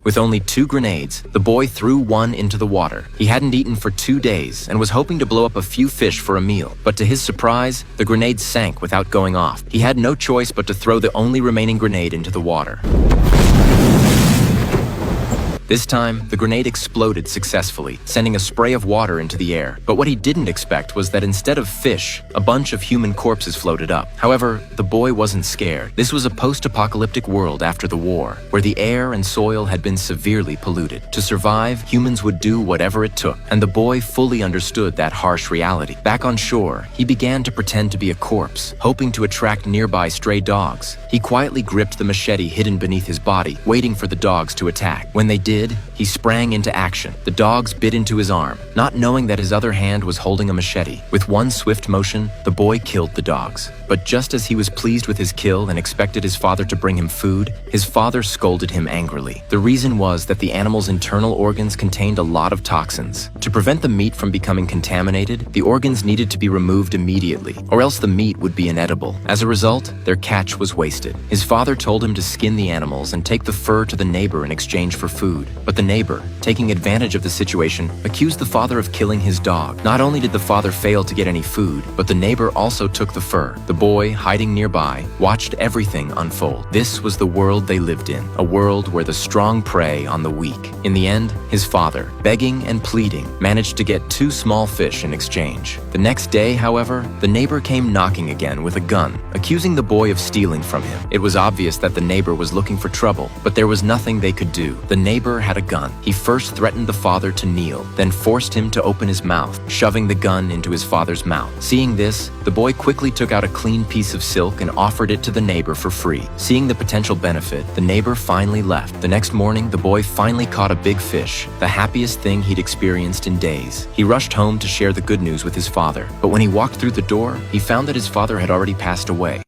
With only 2 grenades, the boy threw one into the water. He hadn't eaten for 2 days and was hoping to blow up a few fish for a meal. But to his surprise, the grenade sank without going off. He had no choice but to throw the only remaining grenade into the water. This time, the grenade exploded successfully, sending a spray of water into the air. But what he didn't expect was that instead of fish, a bunch of human corpses floated up. However, the boy wasn't scared. This was a post-apocalyptic world after the war, where the air and soil had been severely polluted. To survive, humans would do whatever it took, and the boy fully understood that harsh reality. Back on shore, he began to pretend to be a corpse, hoping to attract nearby stray dogs. He quietly gripped the machete hidden beneath his body, waiting for the dogs to attack. When they did, he sprang into action. The dogs bit into his arm, not knowing that his other hand was holding a machete. With one swift motion, the boy killed the dogs. But just as he was pleased with his kill and expected his father to bring him food, his father scolded him angrily. The reason was that the animal's internal organs contained a lot of toxins. To prevent the meat from becoming contaminated, the organs needed to be removed immediately, or else the meat would be inedible. As a result, their catch was wasted. His father told him to skin the animals and take the fur to the neighbor in exchange for food. But the neighbor, taking advantage of the situation, accused the father of killing his dog. Not only did the father fail to get any food, but the neighbor also took the fur. The boy, hiding nearby, watched everything unfold. This was the world they lived in, a world where the strong prey on the weak. In the end, his father, begging and pleading, managed to get 2 small fish in exchange. The next day, however, the neighbor came knocking again with a gun, accusing the boy of stealing from him. It was obvious that the neighbor was looking for trouble, but there was nothing they could do. The neighbor had a gun. He first threatened the father to kneel, then forced him to open his mouth, shoving the gun into his father's mouth. Seeing this, the boy quickly took out a clean piece of silk and offered it to the neighbor for free. Seeing the potential benefit, the neighbor finally left. The next morning, the boy finally caught a big fish, the happiest thing he'd experienced in days. He rushed home to share the good news with his father, but when he walked through the door, he found that his father had already passed away.